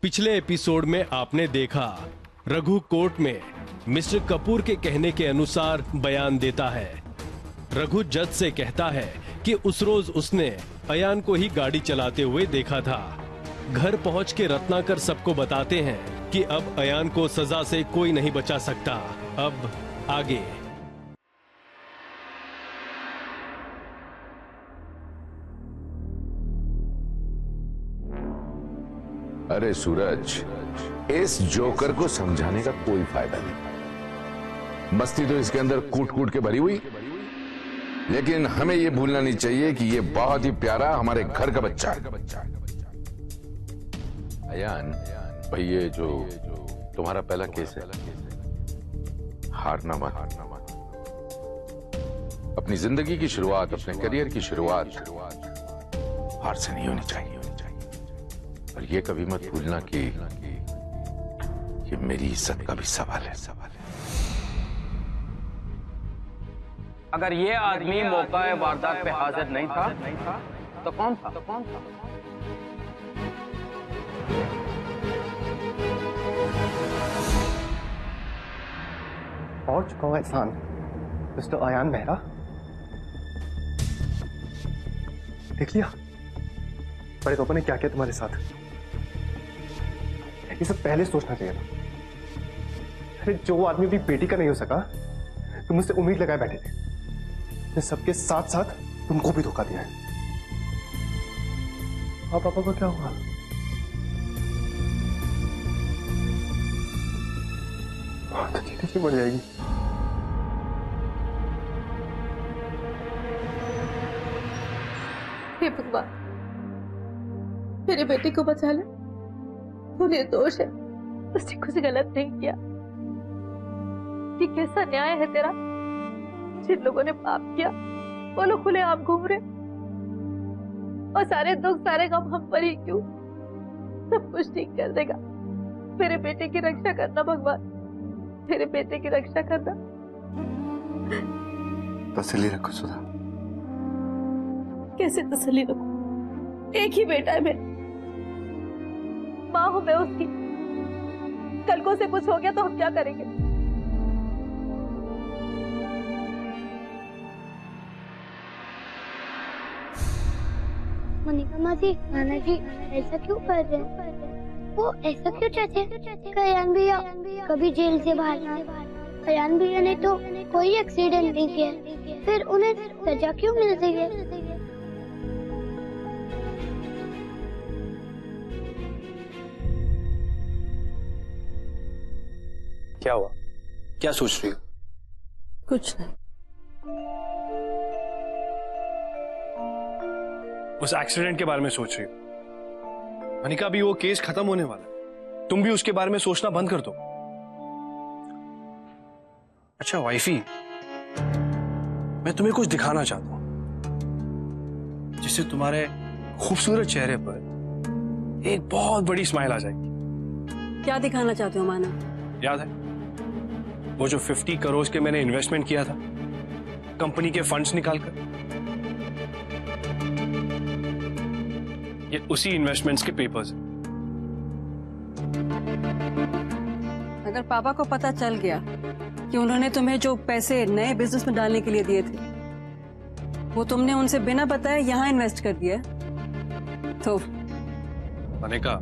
पिछले एपिसोड में आपने देखा रघु कोर्ट में मिस्टर कपूर के कहने के अनुसार बयान देता है। रघु जज से कहता है कि उस रोज उसने अयान को ही गाड़ी चलाते हुए देखा था। घर पहुंच के रत्नाकर सबको बताते हैं कि अब अयान को सजा से कोई नहीं बचा सकता। अब आगे। अरे सूरज, इस जोकर को समझाने का कोई फायदा नहीं। मस्ती तो इसके अंदर कूट कूट के भरी हुई, लेकिन हमें यह भूलना नहीं चाहिए कि यह बहुत ही प्यारा हमारे घर का बच्चा है। अयान भाई, ये जो तुम्हारा पहला केस है, हारना मत। अपनी जिंदगी की शुरुआत, अपने करियर की शुरुआत हार से नहीं होनी चाहिए। और ये कभी मत भूलना कि ये मेरी इज्जत का भी सवाल है। अगर ये आदमी मौका वारदात पे हाजिर नहीं था तो कौन था? और चुका हुआ एहसान मिस्टर अयान मेहरा। देख लिया बड़े पापा ने क्या किया तुम्हारे साथ। ये सब पहले सोचना चाहिए था। अरे जो आदमी अपनी बेटी का नहीं हो सका, तुम मुझसे उम्मीद लगाए बैठे थे। मैं सबके साथ साथ तुमको भी धोखा दिया है। अब पापा को क्या हुआ? तो धीरे से मर जाएगी। हे भगवान, मेरे बेटे को बचा ले। वो निर्दोष है, उसने कुछ गलत नहीं किया। ये कैसा न्याय है तेरा? जिन लोगों ने पाप किया वो लोग खुले आम घूम रहे, और सारे दुख सारे गम हम पर ही क्यों? सब कुछ ठीक कर देगा। मेरे बेटे की रक्षा करना भगवान, मेरे बेटे की रक्षा करना। तसल्ली रखो सुधा। कैसे तसल्ली रखूं? एक ही बेटा है मेरा, माँ हूं मैं उसकी। कल को से कुछ हो गया तो हम क्या करेंगे? मोनिका मासी, नाना जी ऐसा क्यों कर रहे हैं? वो ऐसा क्यों चाहते हैं? अयान भैया कभी जेल से बाहर ना आए। अयान भैया ने तो कोई एक्सीडेंट नहीं किया, फिर उन्हें सजा क्यों मिल रही है? क्या हुआ? क्या सोच रही हो? कुछ नहीं। उस एक्सीडेंट के बारे में सोच रही हो? मनिका, भी वो केस खत्म होने वाला है, तुम भी उसके बारे में सोचना बंद कर दो। अच्छा वाइफी, मैं तुम्हें कुछ दिखाना चाहता हूं जिससे तुम्हारे खूबसूरत चेहरे पर एक बहुत बड़ी स्माइल आ जाएगी। क्या दिखाना चाहते हो माना? याद है वो जो 50 करोड़ के मैंने इन्वेस्टमेंट किया था कंपनी के फंड्स निकालकर? ये उसी इन्वेस्टमेंट्स के पेपर्स हैं। अगर पापा को पता चल गया कि उन्होंने तुम्हें जो पैसे नए बिजनेस में डालने के लिए दिए थे वो तुमने उनसे बिना बताए यहाँ इन्वेस्ट कर दिया, तो अनिका,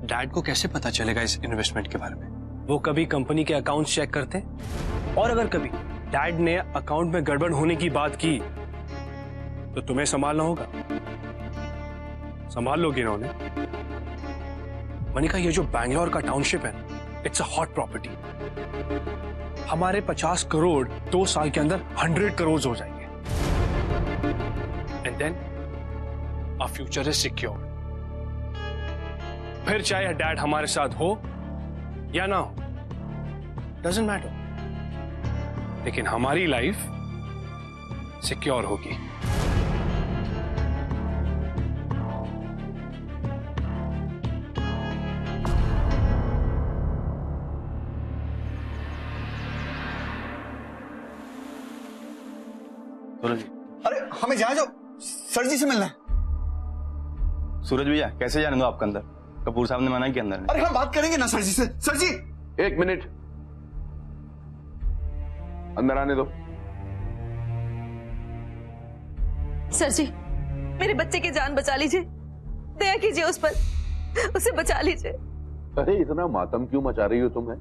डैड को कैसे पता चलेगा इस इन्वेस्टमेंट के बारे में? वो कभी कंपनी के अकाउंट्स चेक करते, और अगर कभी डैड ने अकाउंट में गड़बड़ होने की बात की तो तुम्हें संभालना होगा। संभाल लोगी ना उन्हें? मनिका, ये जो बैंगलोर का टाउनशिप है, इट्स अ हॉट प्रॉपर्टी। हमारे 50 करोड़ 2 साल के अंदर 100 करोड़ हो जाएंगे, and then our future is secure. फिर चाहे डैड हमारे साथ हो या ना हो, डजंट मैटर, लेकिन हमारी लाइफ सिक्योर होगी। अरे हमें जा जाओ, सर जी से मिलना है। सूरज भैया कैसे जाने दो आपके अंदर? कपूर साहब ने मना किया अंदर। अरे हम बात करेंगे ना सर जी से। सर जी 1 मिनट, अंदर आने दो। सर जी, मेरे बच्चे की जान बचा लीजिए, दया कीजिए उस पर, उसे बचा लीजिए। अरे इतना मातम क्यों मचा रही हो तुम्हें?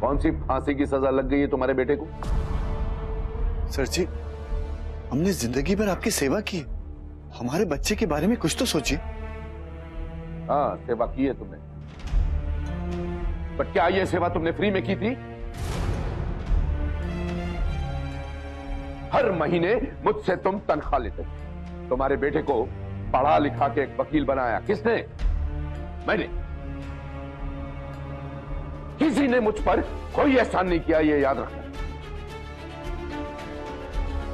कौन सी फांसी की सजा लग गई है तुम्हारे बेटे को? सर जी, हमने जिंदगी भर आपकी सेवा की, हमारे बच्चे के बारे में कुछ तो सोचिए। हाँ, सेवा की है तुमने, पर क्या ये सेवा तुमने फ्री में की थी? हर महीने मुझसे तुम तनख्वाह लेते। तुम्हारे बेटे को पढ़ा लिखा के एक वकील बनाया किसने? मैंने। किसी ने मुझ पर कोई एहसान नहीं किया, ये याद रखना।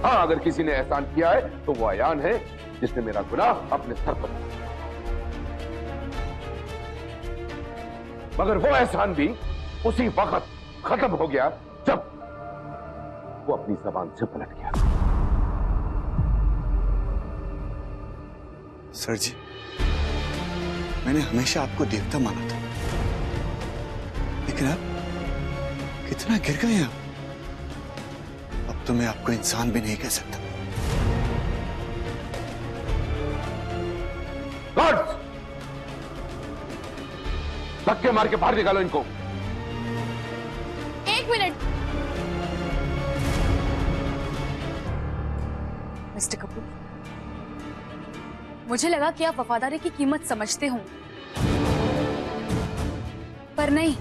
हाँ, अगर किसी ने एहसान किया है तो वो अयान है, जिसने मेरा गुनाह अपने सर पर। मगर वो एहसान भी उसी वक्त खत्म हो गया जब वो अपनी जबान से पलट गया। सर जी, मैंने हमेशा आपको देवता माना था, लेकिन अब कितना गिर गए आप। अब तो मैं आपको इंसान भी नहीं कह सकता। गार्ड्स, धक्के मार के बाहर निकालो इनको। 1 मिनट। मिस्टर कपूर, मुझे लगा कि आप वफादारी की कीमत समझते हों, पर नहीं,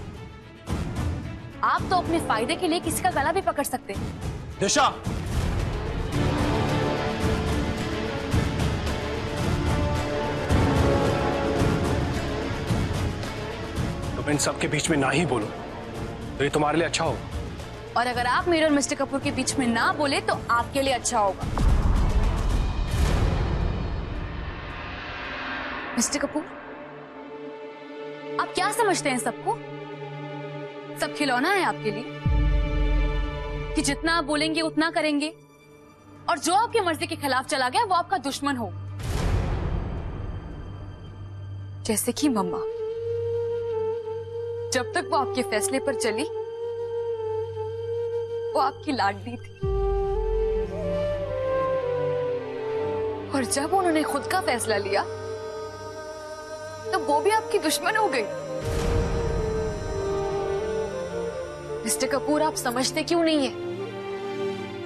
आप तो अपने फायदे के लिए किसी का गला भी पकड़ सकते हैं। दिशा, तुम इन सब के बीच में ना ही बोलो तो ये तुम्हारे लिए अच्छा होगा। और अगर आप मेरे और मिस्टर कपूर के बीच में ना बोले तो आपके लिए अच्छा होगा। मिस्टर कपूर, आप क्या समझते हैं सबको? सब खिलौना है आपके लिए कि जितना आप बोलेंगे उतना करेंगे, और जो आपकी मर्जी के खिलाफ चला गया वो आपका दुश्मन हो। जैसे कि मम्मा, जब तक वो आपके फैसले पर चली वो आपकी लाडली थी, और जब उन्होंने खुद का फैसला लिया तो वो भी आपकी दुश्मन हो गई। मिस्टर कपूर, आप समझते क्यों नहीं है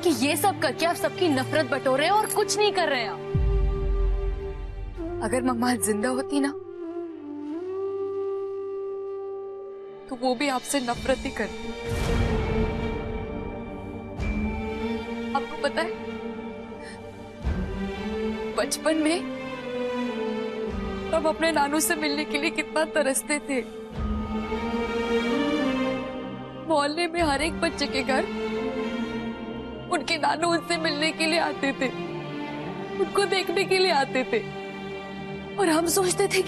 कि ये सब करके आप सबकी नफरत बटोर रहे हैं और कुछ नहीं कर रहे हैं आप। अगर मम्मा जिंदा होती ना तो वो भी आपसे नफरत ही करती। आपको पता है, बचपन में हम अपने नानू से मिलने के लिए कितना तरसते थे। मोहल्ले में हर एक बच्चे के घर उनके नानू उनसे मिलने के लिए आते थे, उनको देखने के लिए आते थे, और हम सोचते थे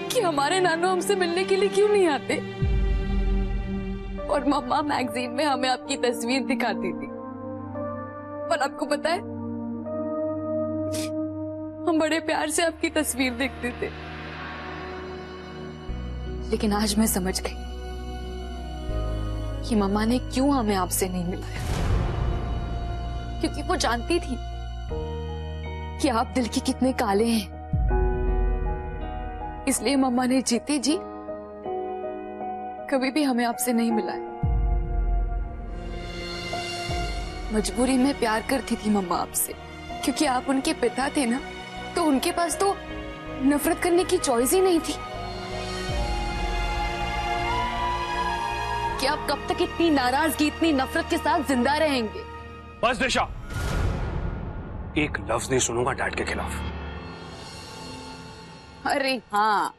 कि हमारे नानू हमसे मिलने के लिए क्यों नहीं आते। और मम्मा मैगजीन में हमें आपकी तस्वीर दिखाती थी, और आपको पता है, हम बड़े प्यार से आपकी तस्वीर देखते थे। लेकिन आज मैं समझ गई कि मम्मा ने क्यों हमें आपसे नहीं मिलाया, क्योंकि वो जानती थी कि आप दिल के कितने काले हैं। इसलिए मम्मा ने जीते जी कभी भी हमें आपसे नहीं मिलाया। मजबूरी में प्यार करती थी मम्मा आपसे, क्योंकि आप उनके पिता थे ना, तो उनके पास तो नफरत करने की चॉइस ही नहीं थी। कि आप कब तक इतनी नाराजगी, इतनी नफरत के साथ जिंदा रहेंगे? बस दिशा, एक लफ्ज नहीं सुनूंगा डैड के खिलाफ। अरे हाँ,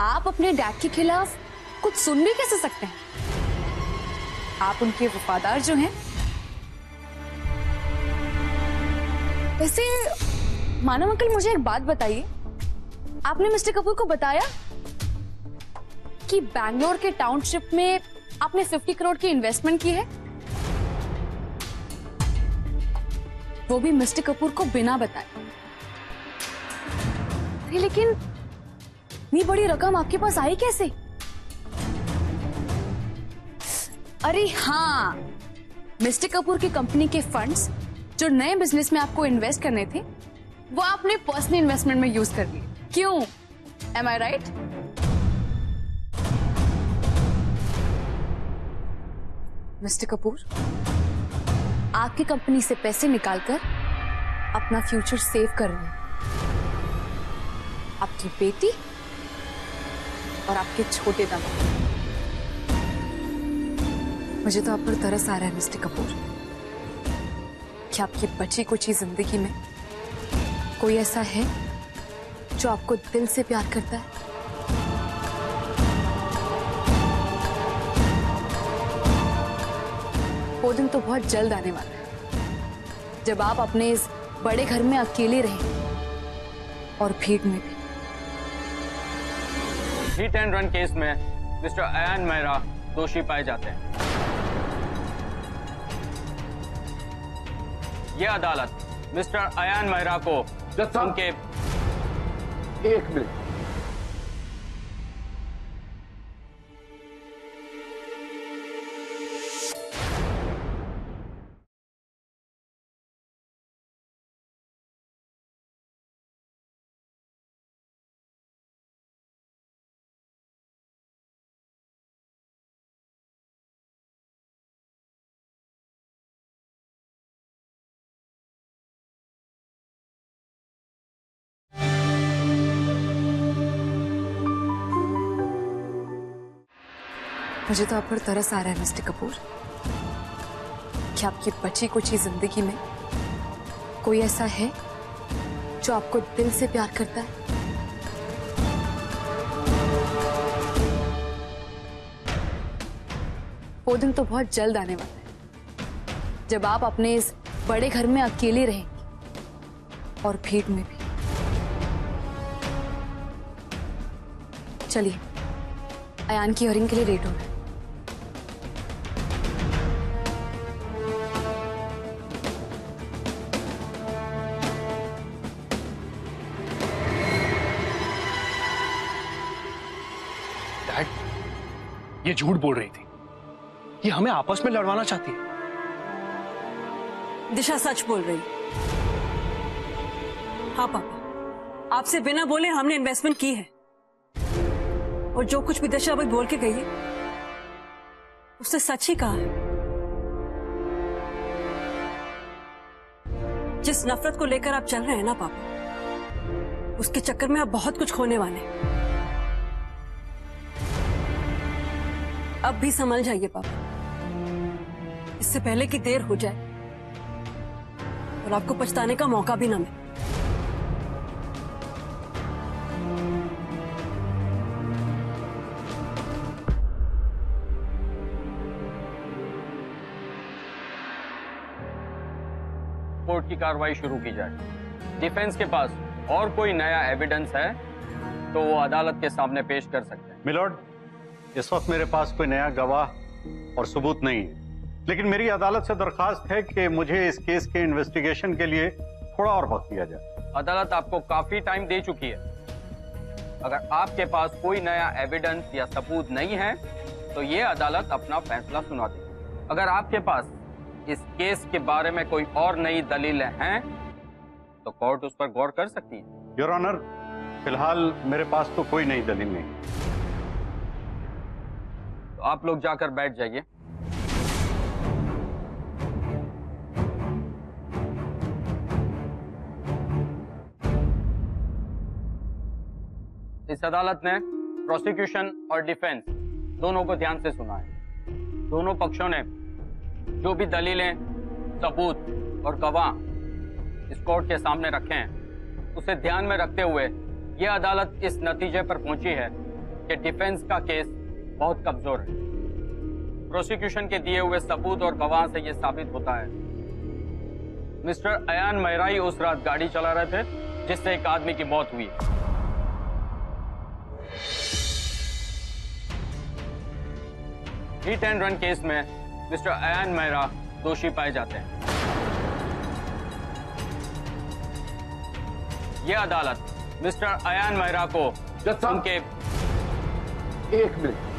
आप अपने डैड के खिलाफ कुछ सुन भी कैसे सकते हैं? आप उनके वफादार जो हैं। वैसे मानव अंकल, मुझे एक बात बताइए, आपने मिस्टर कपूर को बताया कि बैंगलोर के टाउनशिप में आपने 50 करोड़ की इन्वेस्टमेंट की है? वो भी मिस्टर कपूर को बिना बताए। अरे लेकिन इतनी बड़ी रकम आपके पास आई कैसे? अरे हाँ, मिस्टर कपूर की कंपनी के फंड्स जो नए बिजनेस में आपको इन्वेस्ट करने थे वो आपने पर्सनल इन्वेस्टमेंट में यूज कर लिए। क्यों? एम आई राइट? मिस्टर कपूर, आपकी कंपनी से पैसे निकालकर अपना फ्यूचर सेव कर रहे हैं। आपकी बेटी और आपके छोटे दामाद। मुझे तो आप पर तरस आ रहा है मिस्टर कपूर कि आपकी बची कुची जिंदगी में कोई ऐसा है जो आपको दिल से प्यार करता है। वो दिन तो बहुत जल्द आने वाला है जब आप अपने इस बड़े घर में अकेले रहें और भीड़ में भी। हिट एंड रन केस में मिस्टर अयान मेहरा दोषी पाए जाते हैं। यह अदालत मिस्टर अयान मेहरा को उनके एक मिनट। मुझे तो आप पर तरस आ रहा है मिस्टर कपूर कि आपकी बची कुची जिंदगी में कोई ऐसा है जो आपको दिल से प्यार करता है। वो दिन तो बहुत जल्द आने वाला है जब आप अपने इस बड़े घर में अकेले रहेंगे और भीड़ में भी। चलिए, अयान की हियरिंग के लिए लेट हो रहा है। ये झूठ बोल रही थी, ये हमें आपस में लड़वाना चाहती है। दिशा सच बोल रही। हाँ पापा, आपसे बिना बोले हमने इन्वेस्टमेंट की है और जो कुछ भी दिशा अभी बोल के गई है उसने सच ही कहा है। जिस नफरत को लेकर आप चल रहे हैं ना पापा, उसके चक्कर में आप बहुत कुछ खोने वाले हैं। अब भी संभल जाइए पापा, इससे पहले कि देर हो जाए और आपको पछताने का मौका भी ना मिले। कोर्ट की कार्रवाई शुरू की जाए। डिफेंस के पास और कोई नया एविडेंस है तो वो अदालत के सामने पेश कर सकते हैं। मिलॉर्ड, इस वक्त मेरे पास कोई नया गवाह और सबूत नहीं है, लेकिन मेरी अदालत से दरखास्त है कि मुझे इस केस के इन्वेस्टिगेशन के लिए थोड़ा और वक्त दिया जाए। अदालत आपको काफी टाइम दे चुकी है। अगर आपके पास कोई नया एविडेंस या सबूत नहीं है तो ये अदालत अपना फैसला सुना देगी। अगर आपके पास इस केस के बारे में कोई और नई दलीलें हैं तो कोर्ट उस पर गौर कर सकती है। योर ऑनर, फिलहाल मेरे पास तो कोई नई दलील नहीं। तो आप लोग जाकर बैठ जाइए। इस अदालत ने प्रोसिक्यूशन और डिफेंस दोनों को ध्यान से सुना है। दोनों पक्षों ने जो भी दलीलें, सबूत और गवाह इस कोर्ट के सामने रखे हैं उसे ध्यान में रखते हुए यह अदालत इस नतीजे पर पहुंची है कि डिफेंस का केस बहुत कमजोर है। प्रोसिक्यूशन के दिए हुए सबूत और गवाह से यह साबित होता है मिस्टर अयान मेहरा ही उस रात गाड़ी चला रहे थे जिससे एक आदमी की मौत हुई। हिट एंड रन केस में मिस्टर अयान मेहरा दोषी पाए जाते हैं। यह अदालत मिस्टर अयान मेहरा को उनके एक मिनट।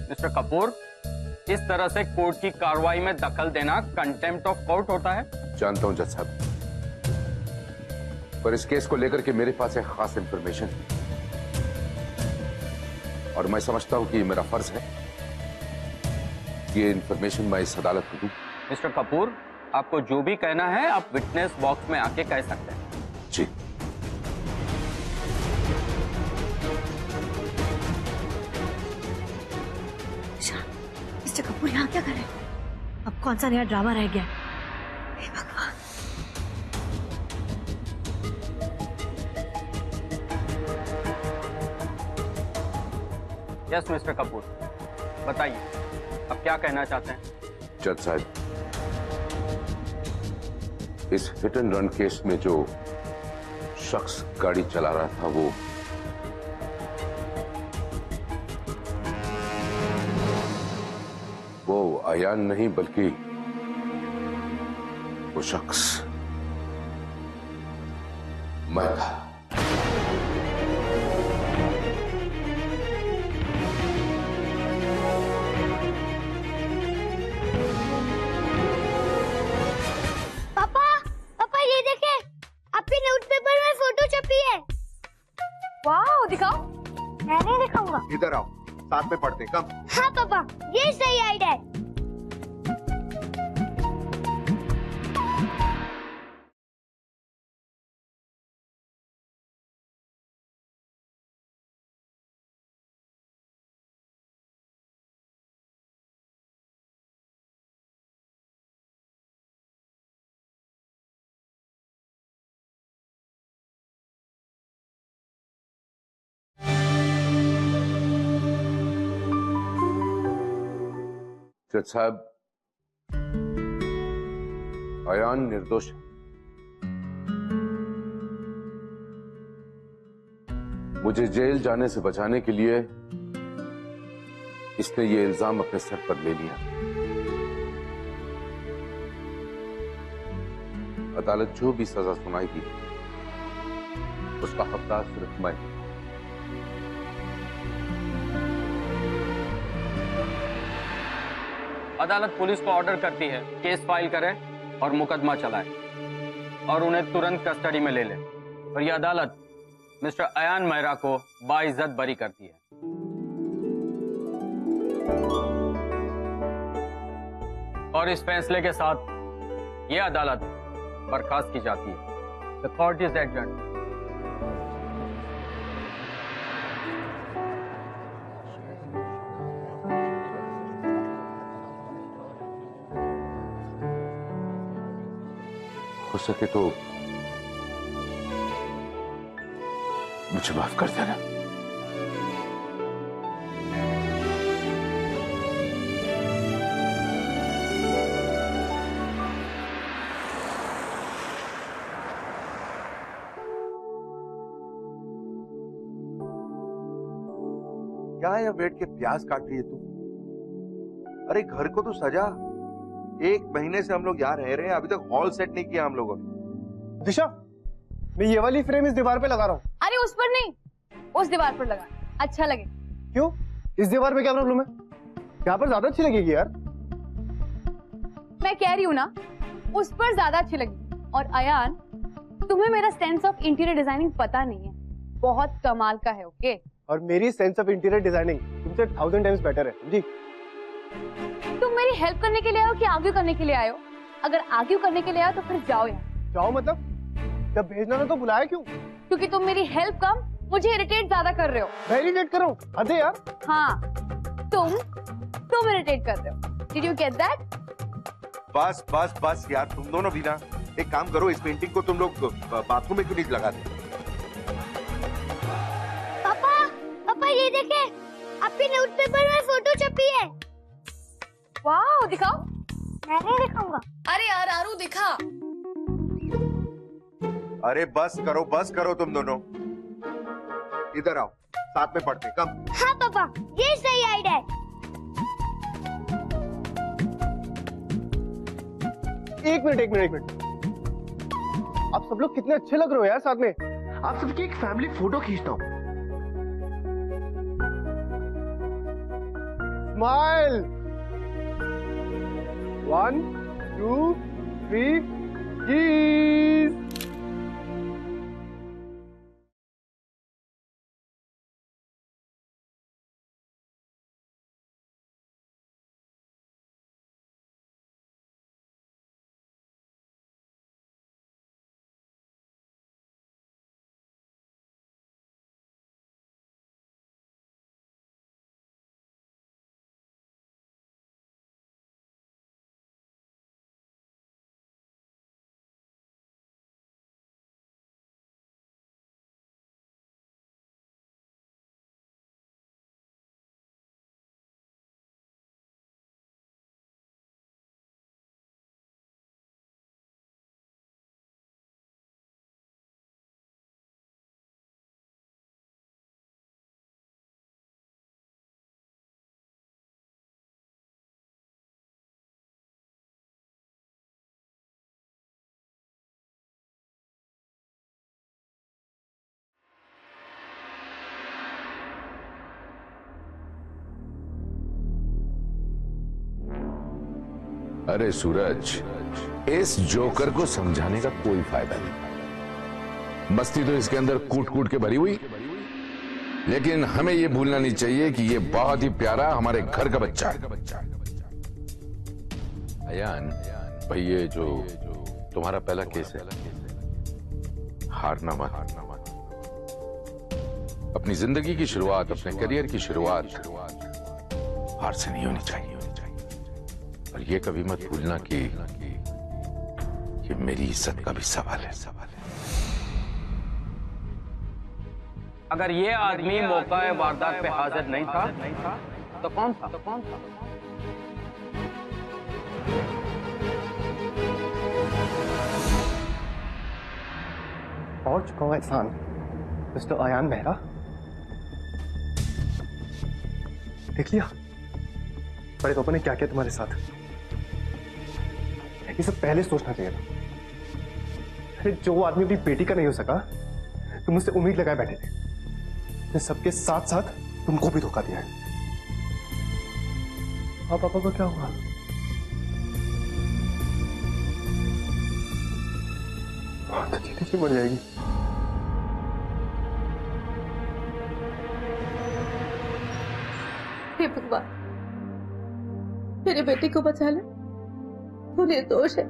मिस्टर कपूर, इस तरह से कोर्ट की कार्रवाई में दखल देना कंटेम्प्ट ऑफ कोर्ट होता है। जानता हूं जज साहब, पर इस केस को लेकर के मेरे पास एक खास इंफॉर्मेशन है और मैं समझता हूं कि मेरा फर्ज है ये इंफॉर्मेशन मैं इस अदालत को दूं। मिस्टर कपूर, आपको जो भी कहना है आप विटनेस बॉक्स में आके कह सकते हैं। जी। मिस्टर कपूर यहाँ क्या कर रहे हैं? अब कौन सा नया ड्रामा रह गया? हे भगवान। यस मिस्टर कपूर, बताइए अब क्या कहना चाहते हैं? जज साहब, इस हिट एंड रन केस में जो शख्स गाड़ी चला रहा था वो अयान नहीं बल्कि वो शख्स मैं था। पापा ये देखे, आपके न्यूज़पेपर में फोटो छपी है। वाह, दिखाओ। मैं नहीं दिखाऊंगा। इधर आओ, साथ में पढ़ते। कम। हाँ पापा, ये सही आइडिया है। जज साहब, अयान निर्दोष है। मुझे जेल जाने से बचाने के लिए इसने ये इल्जाम अपने सर पर ले लिया। अदालत जो भी सजा सुनाएगी उसका हकदार सिर्फ मैं। अदालत पुलिस को ऑर्डर करती है केस फाइल करे और मुकदमा चलाए और उन्हें तुरंत कस्टडी में ले ले। और यह अदालत मिस्टर अयान मेहरा को बाइज्जत बरी करती है। और इस फैसले के साथ यह अदालत बर्खास्त की जाती है। The court is adjourned. हो सके तो मुझे माफ कर देना। क्या है बैठ के प्याज काट रही है तू? अरे घर को तो सजा। 1 महीने से हम लोग यहाँ रह रहे हैं, अभी तक हॉल सेट नहीं किया हम लोगों ने। दिशा, मैं ये वाली फ्रेम इस दीवार पे लगा रहा हूँ। अरे उस पर नहीं, उस दीवार पर लगा, अच्छा लगे। क्यों? इस दीवार पे क्या प्रॉब्लम है? यहाँ पर ज्यादा अच्छी लगेगी यार। मैं कह रही हूँ ना, उस पर ज्यादा अच्छी लगी। और अयान, तुम्हें मेरा सेंस ऑफ इंटीरियर डिजाइनिंग पता नहीं है, बहुत कमाल का है। ओके? और मेरी सेंस ऑफ इंटीरियर डिजाइनिंग तुमसे 1000 टाइम्स बेटर है, समझी? तुम मेरी हेल्प करने के लिए आयो कि आर्ग्यू करने के लिए आयो? अगर आर्ग्यू करने के लिए आयो तो फिर जाओ यहाँ। जाओ मतलब? जब भेजना था तो बुलाया क्यों? क्योंकि तुम मेरी हेल्प कम, मुझे इरिटेट ज्यादा कर रहे हो। मैं इरिटेट कर रहा हूँ? अरे यार। हाँ, तुम इरिटेट कर रहे हो। Did you get that? बस बस बस यार, तुम दोनों भी ना एक काम करो, इस पेंटिंग को तुम लोग बाथरूम में क्यों नहीं लगाते? पापा ये देखे, आपके न्यूज़पेपर में फोटो छपी है। वाह, दिखाओ। मैं नहीं दिखाऊंगा। अरे यार आरू, दिखा। अरे बस करो तुम दोनों। इधर आओ, साथ में पढ़ते। कम। हाँ पापा, ये सही आइडिया है। एक मिनट। आप सब लोग कितने अच्छे लग रहे हो यार साथ में। आप सबकी एक फैमिली फोटो खींचता हूं। स्माइल। 1 2 3 चीज। अरे सूरज, इस जोकर को समझाने का कोई फायदा नहीं। मस्ती तो इसके अंदर कूट कूट के भरी हुई, लेकिन हमें यह भूलना नहीं चाहिए कि यह बहुत ही प्यारा हमारे घर का बच्चा है। अयान भाई, ये जो तुम्हारा पहला केस है, हारना मत। अपनी जिंदगी की शुरुआत, अपने करियर की शुरुआत हार से नहीं होनी चाहिए। और ये कभी मत भूलना कि ये मेरी इज्जत का भी सवाल है। अगर ये आदमी मौका वारदात पे हाजिर नहीं था तो कौन था? और चुका हुआ एहसान मिस्टर अयान मेहरा। देख लिया बड़े पापा ने क्या किया तुम्हारे साथ। ये सब पहले सोचना चाहिए था। अरे जो आदमी अपनी बेटी का नहीं हो सका, तुम मुझसे उम्मीद लगाए बैठे थे। मैं सबके साथ साथ तुमको भी धोखा दिया है। हाँ, पापा को क्या हुआ? तो जीते मर जाएगी। हे भगवान, मेरे बेटे को बचा ले। वो निर्दोष है।